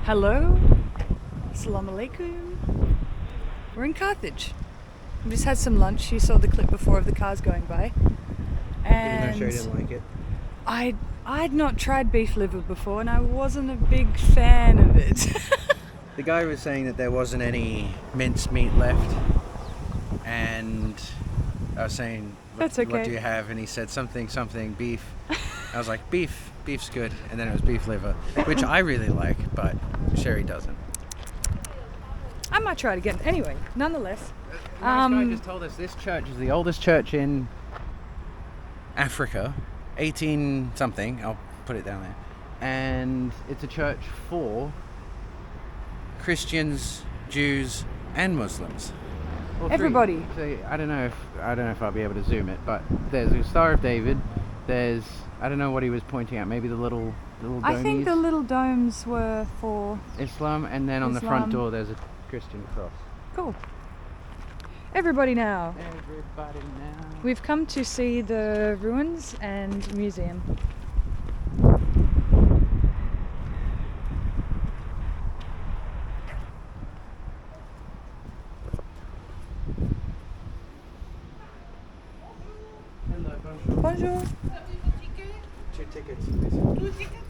Hello, Assalamu alaikum. We're in Carthage. We just had some lunch. You saw the clip before of the cars going by. And Even though Sherry didn't like it. I'd not tried beef liver before and I wasn't a big fan of it. The guy was saying that there wasn't any minced meat left, and I was saying, That's okay. what do you have? And he said something beef. I was like, beef's good, and then it was beef liver, which I really like, but Sherry doesn't. I might try it again. Anyway, nonetheless. This guy just told us this church is the oldest church in Africa, 18 something, I'll put it down there, and it's a church for Christians, Jews, and Muslims. All Everybody. So I don't know if I'll be able to zoom it, but there's a Star of David. There's, I don't know what he was pointing at. Maybe the little domes. I think the little domes were for Islam, and then on the front door there's a Christian cross. Cool. Everybody now. Everybody now. We've come to see the ruins and museum. Bonjour. 2 tickets. 2 tickets,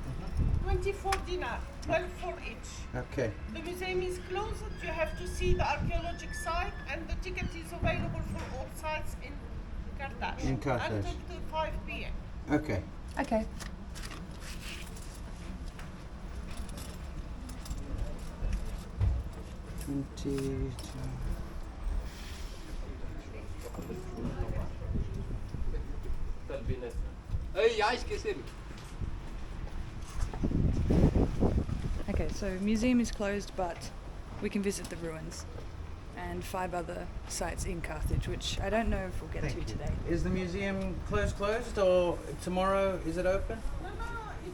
24 dinar, 12 for each. Okay. The museum is closed. You have to see the archaeological site, and the ticket is available for all sites in Carthage. In Carthage. Until 5 p.m. Okay. Okay. Okay, so museum is closed, but we can visit the ruins and 5 other sites in Carthage, which I don't know if we'll get to today. Is the museum closed, or tomorrow is it open? No, it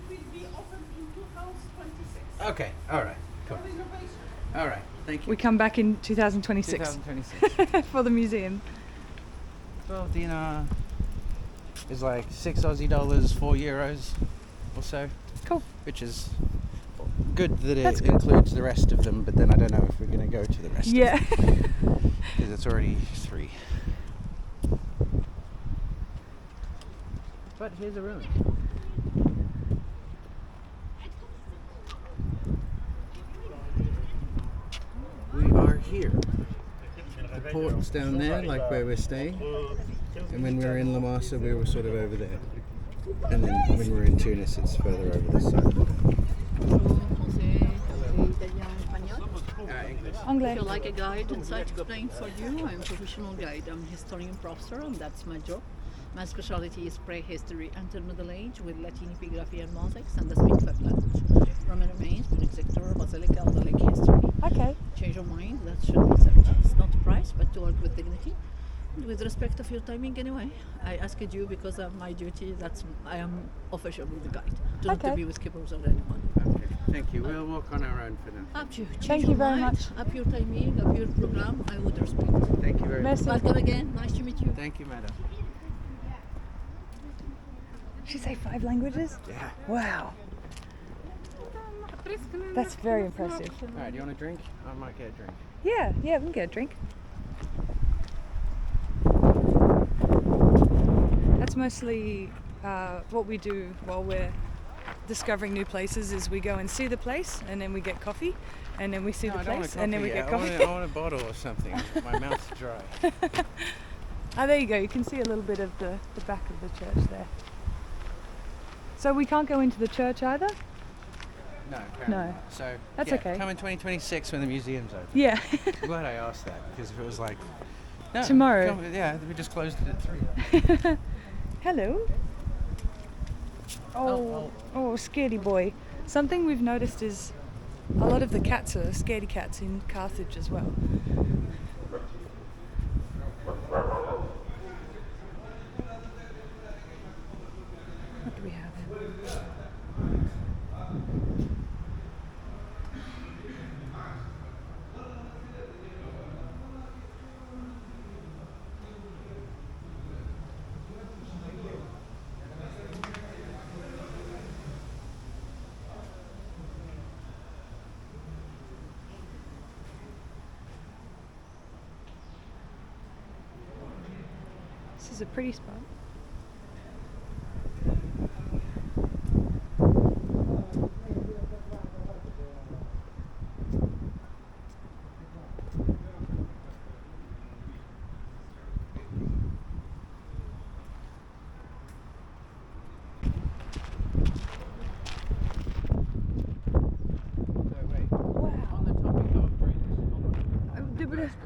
will be open in 2026. Okay. All right. Cool. For renovation. All right. Thank you. We come back in 2026 2026. for the museum. 12 dinar is like 6 Aussie dollars, 4 euros or so. Cool. Which is good that That's it good. includes the rest of them, but then I don't know if we're going to go to the rest Yeah. of them. Because it's already 3. But here's a ruin. We are here. The port's down there, like where we're staying. And when we were in La Masa, we were sort of over there. And then when we're in Tunis, it's further over this side. English. If Anglais. you like a guide inside to explain for you, I'm a professional guide. I'm a historian professor, and that's my job. My specialty is prehistory until Middle Age with Latin epigraphy and mosaics, and the speak Fab language. Roman remains, Punic sector, Basilica, all the lake history. Okay. Change your mind, that should be accepted. It's not a price, but to work with dignity. And with respect of your timing anyway. I asked you because of my duty, I am officially the guide. Not to Okay. be with skippers or anyone. Okay, thank you. We'll walk on our own for now. Up to you. Change Thank you your very mind, much. Up your timing, up your program, I would respect. Thank you very much. Merci. Welcome again, nice to meet you. Thank you, madam. Did she say 5 languages? Yeah. Wow. That's very impressive. All right, do you want a drink? I might get a drink. Yeah, we can get a drink. That's mostly what we do while we're discovering new places is we go and see the place and then we get coffee and then we see the place and then we get coffee. I want a bottle or something. My mouth's dry. Ah, there you go. You can see a little bit of the back of the church there. So we can't go into the church either? No, apparently No. not. So That's yeah, okay. Come in 2026 when the museum's open. Yeah. I'm glad I asked that, because if it was like no, Tomorrow. yeah, we just closed it at 3. Hello. Oh, scaredy boy. Something we've noticed is a lot of the cats are scaredy cats in Carthage as well. What do we have? This is a pretty spot.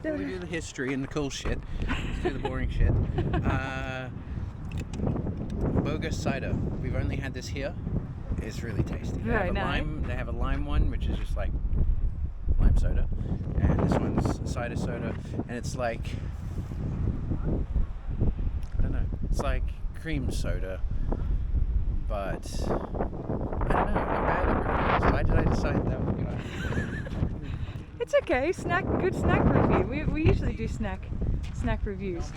Before we do the history and the cool shit, let's do the boring shit. Bogus cider. We've only had this here. It's really tasty. They have a lime. They have a lime one, which is just like lime soda, and this one's cider soda, and it's like, I don't know. It's like cream soda, but I don't know. I'm bad at reviews. Why did I decide that was good? It's okay. Good snack review. We usually do snack reviews.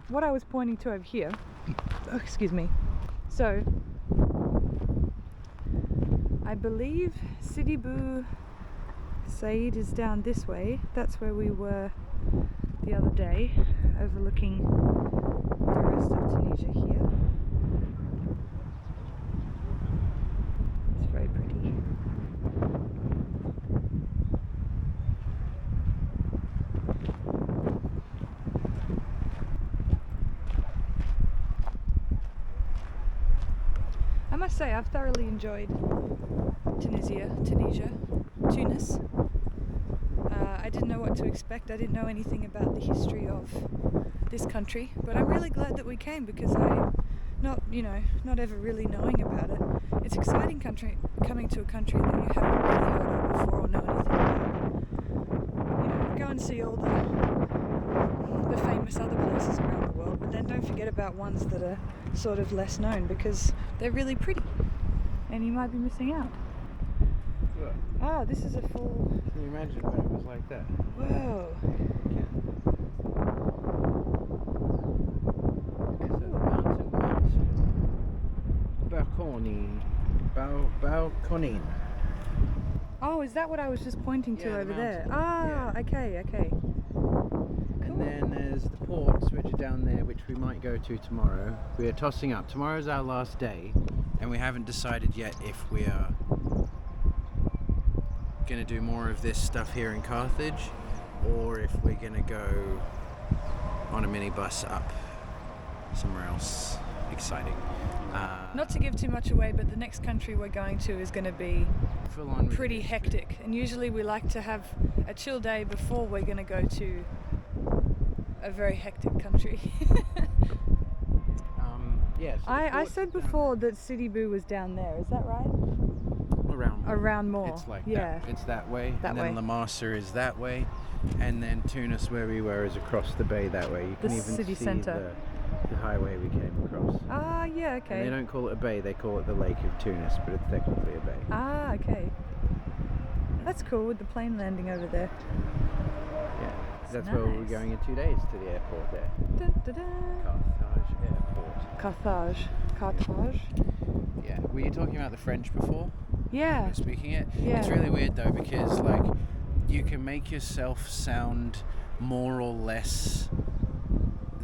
What I was pointing to over here. Oh, excuse me. So, I believe Sidi Bou Said is down this way. That's where we were the other day, overlooking the rest of Tunisia here. It's very pretty. I must say, I've thoroughly enjoyed Tunis. I didn't know what to expect. I didn't know anything about the history of this country, but I'm really glad that we came because not ever really knowing about it. It's exciting coming to a country that you haven't really heard of before or know anything about. Go and see all the famous other places around the world, but then don't forget about ones that are sort of less known because they're really pretty and you might be missing out. Look. This is a full... Can you imagine when it was like that? Whoa. Balconin. Oh, is that what I was just pointing to Yeah, over the there? mountain. Okay. And then there's the ports, which are down there, which we might go to tomorrow. We are tossing up. Tomorrow's our last day, and we haven't decided yet if we are going to do more of this stuff here in Carthage, or if we're going to go on a minibus up somewhere else exciting. Not to give too much away, but the next country we're going to is going to be Full on pretty hectic. And usually we like to have a chill day before we're going to go to a very hectic country. Yeah. So I said before that Sidi Bou was down there. Is that right? Around more. It's like yeah. that. It's that way. That and way. then La Marsa is that way, and then Tunis, where we were, is across the bay that way. You can even city see centre. the highway we came across. Yeah, okay. And they don't call it a bay; they call it the Lake of Tunis, but it's technically a bay. Okay. That's cool with the plane landing over there. Yeah, that's where we're nice. going in 2 days to the airport there. Dun, dun, dun. Carthage Airport. Carthage. Yeah. Were you talking about the French before? Yeah. Speaking it. Yeah. It's really weird though because you can make yourself sound more or less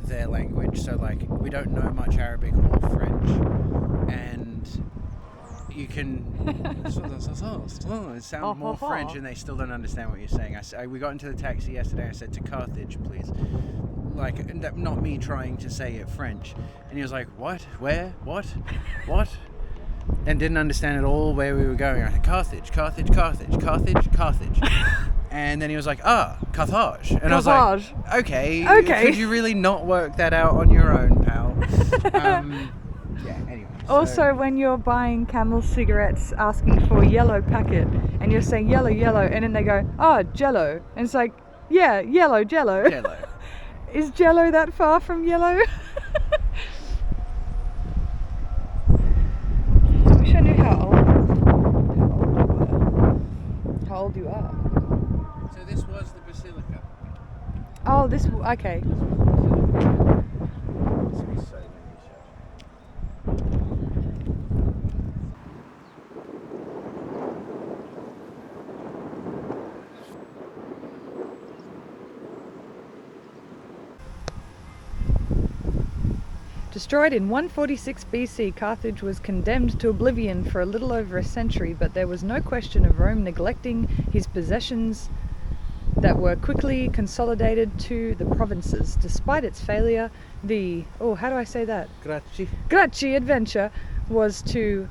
their language. So we don't know much Arabic or French, and you can sound more French, and they still don't understand what you're saying. We got into the taxi yesterday. I said to Carthage, please. Not me trying to say it French, and he was like, "What? Where? What? What?" And didn't understand at all where we were going. I said, Carthage. And then he was like, Carthage. And I was like, okay. Could you really not work that out on your own, pal? Anyway. Also, when you're buying Camel cigarettes asking for a yellow packet, and you're saying yellow, and then they go, Jello. And it's like, yeah, yellow, Jello. Is Jello that far from yellow? I wish I knew how old you are. So this was the basilica. Oh, okay. Destroyed in 146 BC, Carthage was condemned to oblivion for a little over a century, but there was no question of Rome neglecting his possessions that were quickly consolidated to the provinces. Despite its failure, the, how do I say that? Grazie adventure was a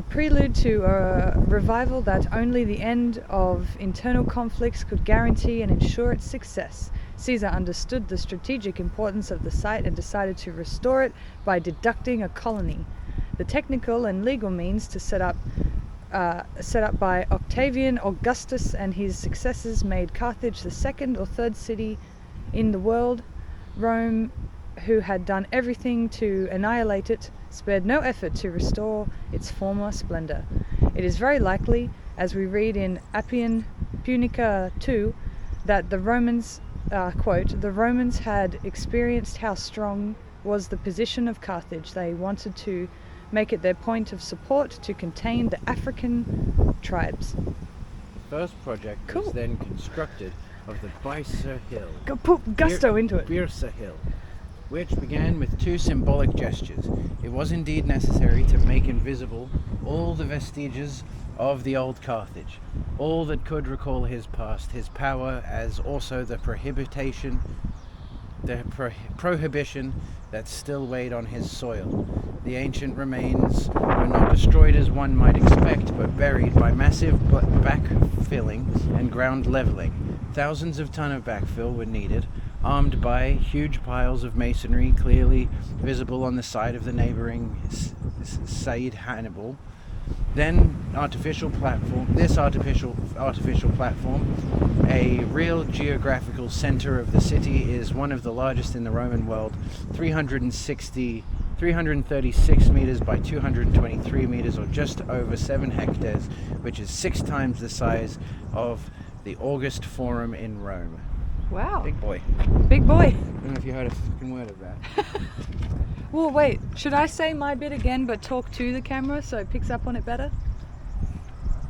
prelude to a revival that only the end of internal conflicts could guarantee and ensure its success. Caesar understood the strategic importance of the site and decided to restore it by deducting a colony. The technical and legal means to set up by Octavian Augustus and his successors made Carthage the second or third city in the world. Rome, who had done everything to annihilate it, spared no effort to restore its former splendor. It is very likely, as we read in Appian Punica 2, that the Romans, quote, the Romans had experienced how strong was the position of Carthage. They wanted to make it their point of support to contain the African tribes. The first project was then constructed of the Byrsa Hill. Go put gusto into it. Byrsa Hill, which began with two symbolic gestures. It was indeed necessary to make invisible all the vestiges of the old Carthage, all that could recall his past, his power, as also the prohibition that still weighed on his soil. The ancient remains were not destroyed as one might expect, but buried by massive backfilling and ground leveling. Thousands of tons of backfill were needed, armed by huge piles of masonry clearly visible on the side of the neighboring Said Hannibal. Then artificial platform, a real geographical center of the city, is one of the largest in the Roman world, 336 meters by 223 meters, or just over 7 hectares, which is 6 times the size of the August Forum in Rome. Wow. Big boy. Big boy. I don't know if you heard a fucking word of that. Well, wait, should I say my bit again but talk to the camera so it picks up on it better?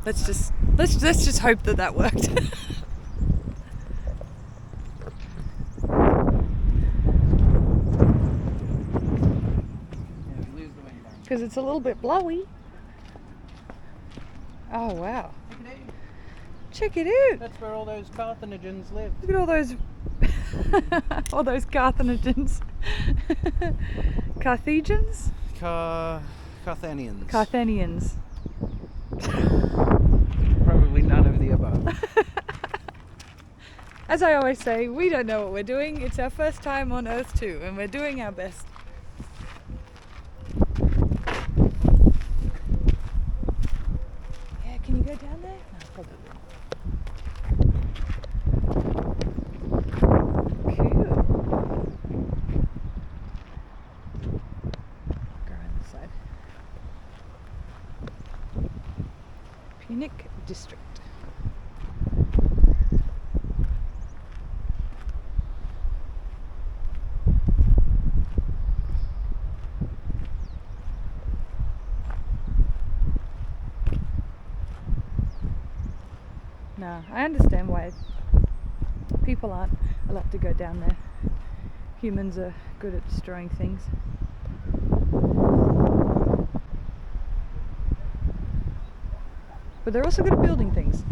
Let's just hope that worked. Because it's a little bit blowy. Oh wow. Check it out. That's where all those Carthaginians lived. Look at all those all those Carthaginians. Carthaginians? Carthaginians. Carthaginians. Probably none of the above. As I always say, we don't know what we're doing. It's our first time on Earth too, and we're doing our best. Yeah, can you go down there? No, probably not. Cool. Go around this side. Punic district. No, I understand why people aren't allowed to go down there. Humans are good at destroying things. But they're also good at building things.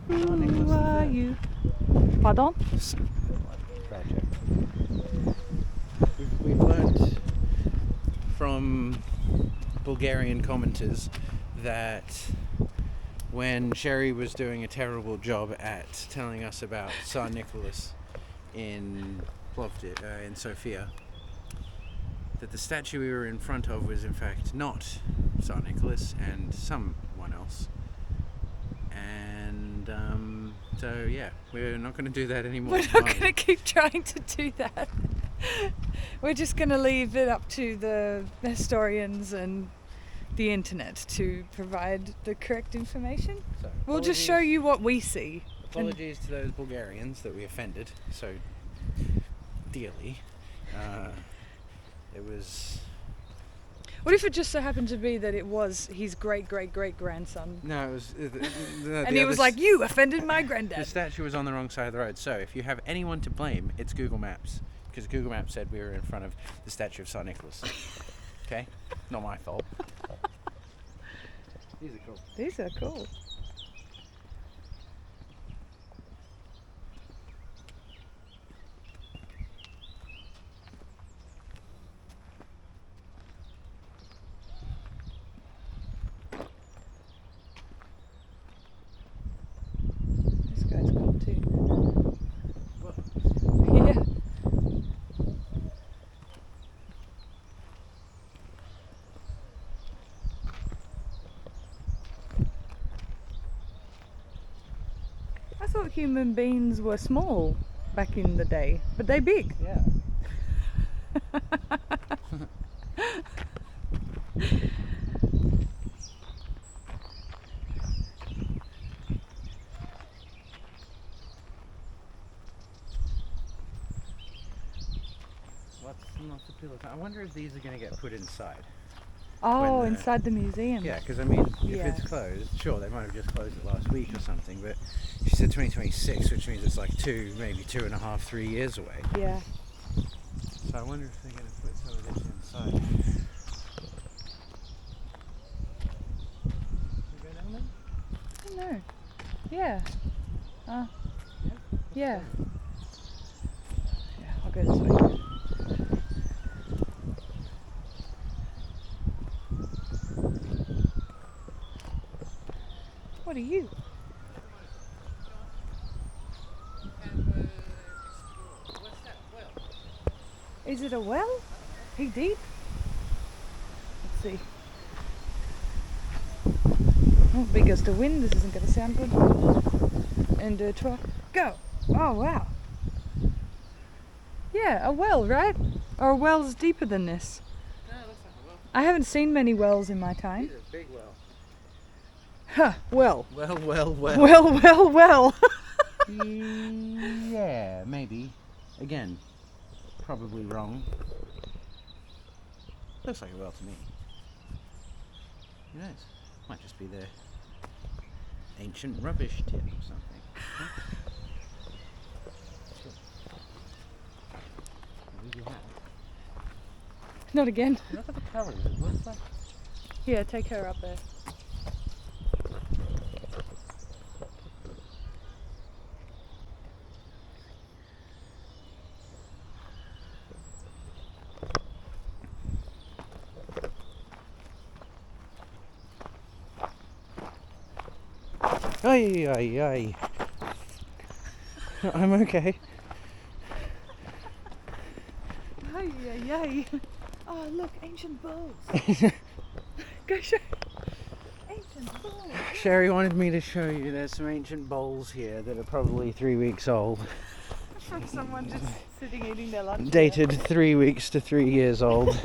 Who are you? Pardon? Project. We've learnt from Bulgarian commenters that when Sherry was doing a terrible job at telling us about Tsar Nicholas in Plovdiv, in Sofia, that the statue we were in front of was in fact not Tsar Nicholas and someone else. And so yeah, we're not going to do that anymore. We're not going to keep trying to do that. We're just going to leave it up to the historians and the internet to provide the correct information. So, we'll just show you what we see. Apologies to those Bulgarians that we offended so dearly. It was... What if it just so happened to be that it was his great-great-great-grandson? No, it was. And he was like, "You offended my The granddad." statue was on the wrong side of the road. So if you have anyone to blame, it's Google Maps, because Google Maps said we were in front of the statue of St. Nicholas. Okay, not my fault. These are cool. These are cool. This guy's cool too. Yeah. I thought human beings were small back in the day, but they're big. Yeah. Lots of pillars. I wonder if these are going to get put inside. Oh, When, inside the museum. Yeah, because I mean, if Yeah. it's closed, sure, they might have just closed it last week or something, but she said 2026, which means it's like maybe 2.5, 3 years away. Yeah. So I wonder if they're going to put some of this inside. You go down there? I don't know. Yeah. Yeah. Yeah, I'll go this way. What are you? What's that well? Is it a well? Hey, deep? Let's see. Oh, big gust of wind. This isn't going to sound good. And go. Oh, wow. Yeah, a well, right? Or a well's deeper than this. No, it looks like a well. I haven't seen many wells in my time. These are big well. Huh, well. Well. Well. Yeah, maybe. Again, probably wrong. Looks like a well to me. Who knows? Might just be their ancient rubbish tip or something. Not again. Look at the colours. It looks like. Yeah, take her up there. Ay. I'm okay. Ay. Oh, look, ancient bowls. Go show. Ancient bowls. Sherry wanted me to show you there's some ancient bowls here that are probably 3 weeks old. From someone just sitting eating their lunch. Dated 3 weeks to 3 years old.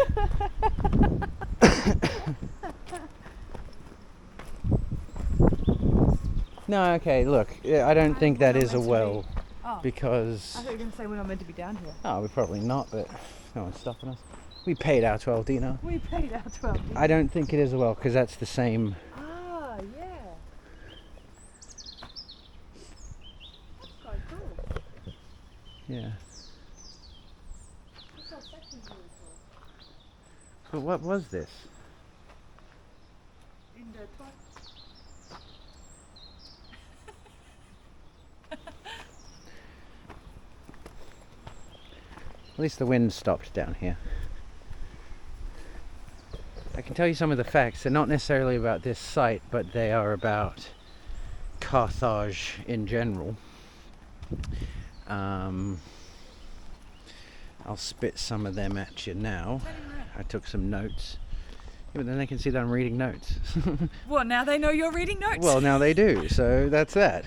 No, okay, look, I don't think that is a well because... I thought you were going to say we're not meant to be down here. Oh, we're probably not, but no one's stopping us. We paid our 12 dinar. We paid our 12. I don't think it is a well because that's the same. Ah, yeah. That's quite cool. Yeah. What's our section really cool? But what was this? In the toilet. At least the wind stopped down here. I can tell you some of the facts. They're not necessarily about this site, but they are about Carthage in general. I'll spit some of them at you now. I took some notes. Yeah, but then they can see that I'm reading notes. Well, now they know you're reading notes. Well, now they do, so that's that.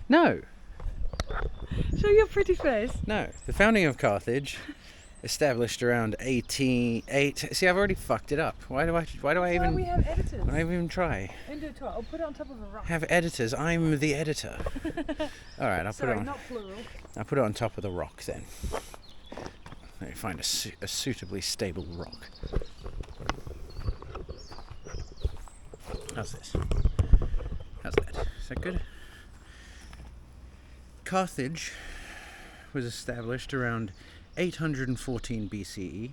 No. Show your pretty face. No, the founding of Carthage, established around 1808. See, I've already fucked it up. Why do I even? We have editors. Why do I even try? Into a toilet. I'll put it on top of a rock. Have editors. I'm the editor. All right, I'll Sorry, put it on. not plural. I'll put it on top of the rock then. Let me find a suitably stable rock. How's this? How's that? Is that good? Carthage was established around 814 BCE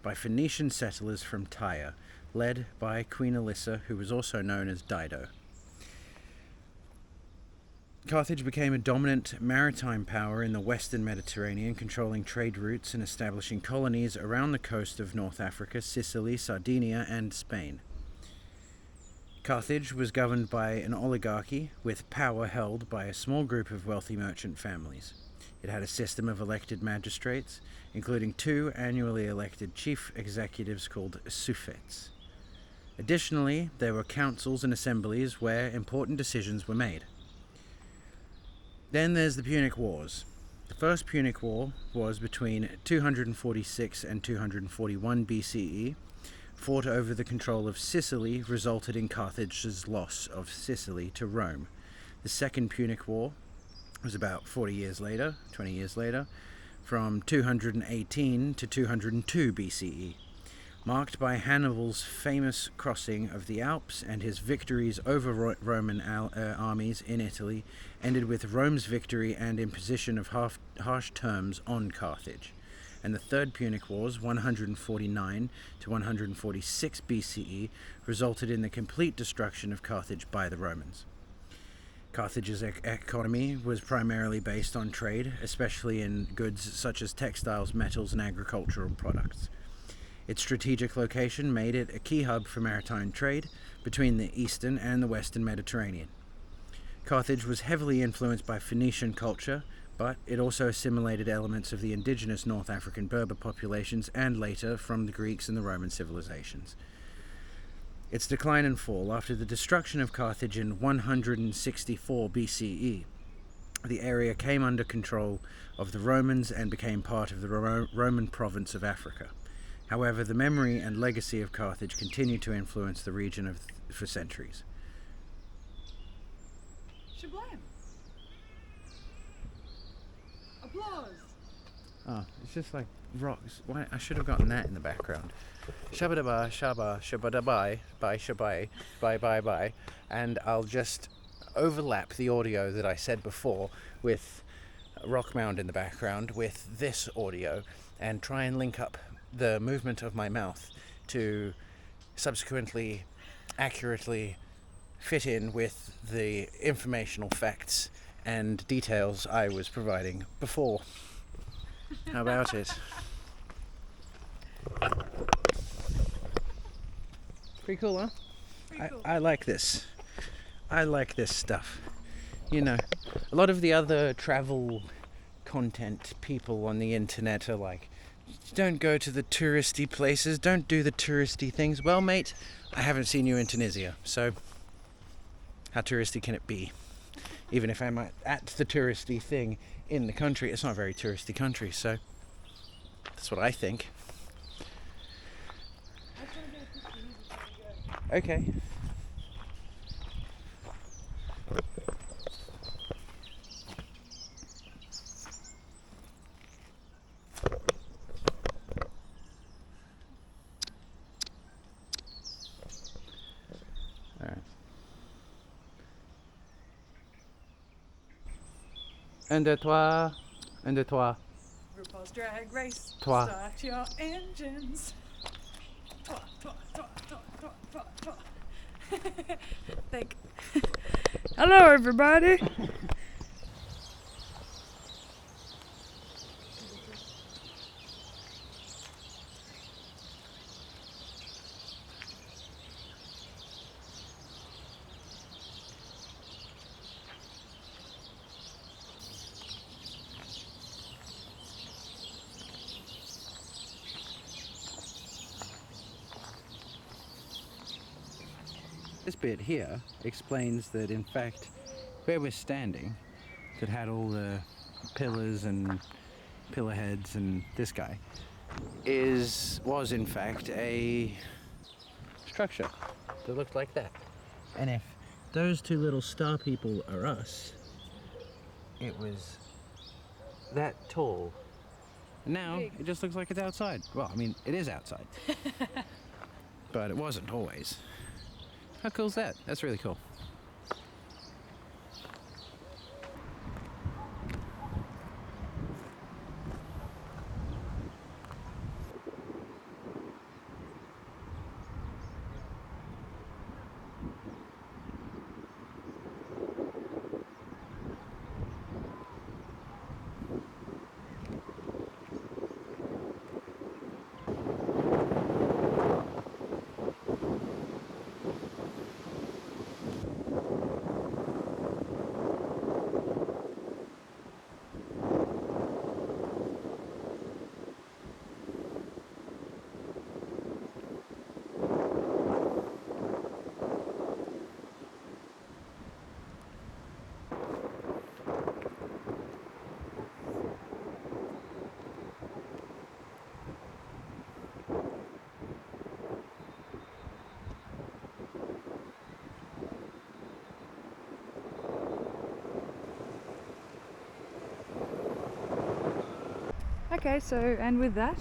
by Phoenician settlers from Tyre, led by Queen Elissa, who was also known as Dido. Carthage became a dominant maritime power in the western Mediterranean, controlling trade routes and establishing colonies around the coast of North Africa, Sicily, Sardinia, and Spain. Carthage was governed by an oligarchy, with power held by a small group of wealthy merchant families. It had a system of elected magistrates, including 2 annually elected chief executives called suffets. Additionally, there were councils and assemblies where important decisions were made. Then there's the Punic Wars. The First Punic War was between 246 and 241 BCE. Fought over the control of Sicily resulted in Carthage's loss of Sicily to Rome. The Second Punic War was about 20 years later, from 218 to 202 BCE. Marked by Hannibal's famous crossing of the Alps and his victories over Roman armies in Italy, ended with Rome's victory and imposition of harsh terms on Carthage. And the Third Punic Wars, 149 to 146 BCE, resulted in the complete destruction of Carthage by the Romans. Carthage's economy was primarily based on trade, especially in goods such as textiles, metals, and agricultural products. Its strategic location made it a key hub for maritime trade between the eastern and the western Mediterranean. Carthage was heavily influenced by Phoenician culture, but it also assimilated elements of the indigenous North African Berber populations and later from the Greeks and the Roman civilizations. Its decline and fall after the destruction of Carthage in 164 BCE. The area came under control of the Romans and became part of the Roman province of Africa. However, the memory and legacy of Carthage continued to influence the region for centuries. Sublime. Applause. Oh, it's just like rocks. Why? I should have gotten that in the background. Shabba-dabba, shabba, shabba-dabbai, bye, shabai, bye, bye, bye. And I'll just overlap the audio that I said before with rock mound in the background with this audio and try and link up the movement of my mouth to subsequently accurately fit in with the informational facts and details I was providing before. How about it? Pretty cool, huh? Pretty cool. I like this. I like this stuff. You know, a lot of the other travel content people on the internet are like, don't go to the touristy places, don't do the touristy things. Well, mate, I haven't seen you in Tunisia, so how touristy can it be? Even if I'm at the touristy thing in the country, it's not a very touristy country, so that's what I think. Okay. Un, deux, trois. Un, deux, trois. RuPaul's Drag Race. Toi. Start your engines. Toi, toi, toi, toi, toi, toi, toi. Thank. Hello, everybody. This bit here explains that, in fact, where we're standing, that had all the pillars and pillar heads and this guy, was in fact a structure that looked like that. And if those two little star people are us, it was that tall And now Big. it just looks like it's outside. Well, I mean, it is outside. But it wasn't always. How cool is that? That's really cool. Okay, so, and with that,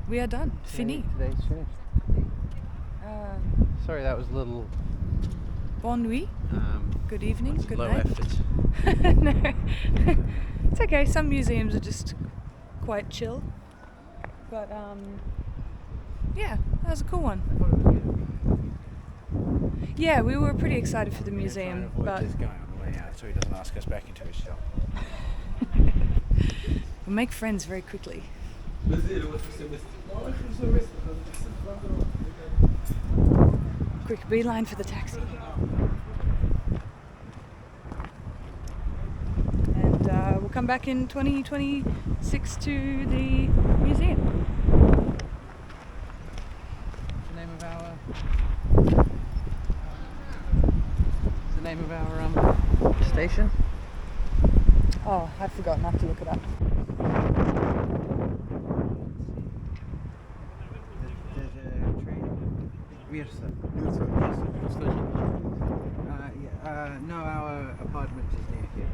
we are done. Fini. Today's finished. Sorry, that was a little Bonne nuit. Good evening. Good low night. effort. No, it's okay. Some museums are just quite chill, but yeah, that was a cool one. Yeah, we were pretty excited for the museum, but this guy on the way out so he doesn't ask us back into his shop. we'll make friends very quickly. Quick beeline for the taxi. And we'll come back in 2026 to the museum. What's the name of our station? Oh, I've forgotten. I have to look it up. There's a train. Byrsa. Station. No, our apartment is near here.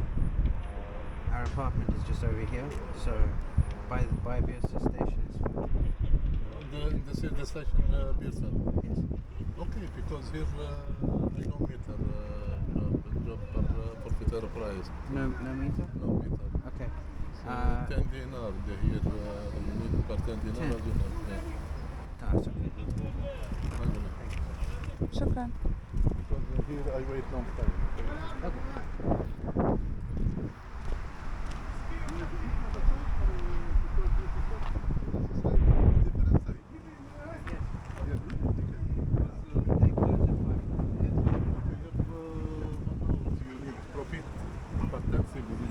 Our apartment is just over here, so by Byrsa station is fine. The station Byrsa. Yes. Okay, because here I no meter per price. No meter? No meter. Okay. So 10 dinar. Here you need per 10 dinar. 10. Yeah. It's okay. Shukran. Because here I wait long time. Okay.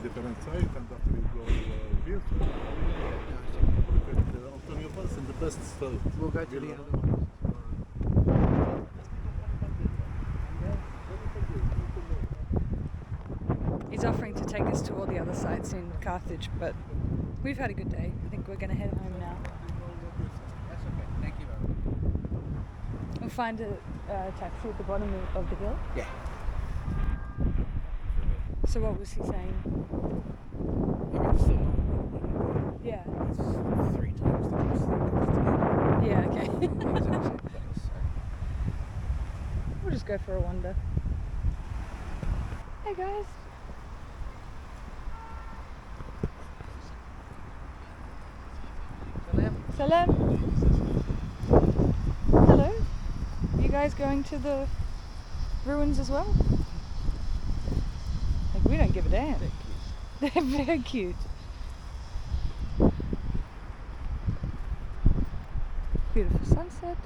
Different site, and after you go here, on your bus in the best site. We'll go to the other one. He's offering to take us to all the other sites in Carthage, but we've had a good day. I think we're going to head home now. That's okay. Thank you very much. We'll find a taxi at the bottom of the hill. Yeah. So what was he saying? I mean, it's still not. Yeah. It's 3 times the cost that it costs to get. Yeah, okay. Exactly same place. We'll just go for a wander. Hey guys. Salam. Hello. You guys going to the ruins as well? Like, we don't give a damn. They're very cute. Beautiful sunset.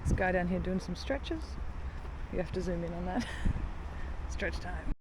This guy down here doing some stretches. You have to zoom in on that. Stretch time.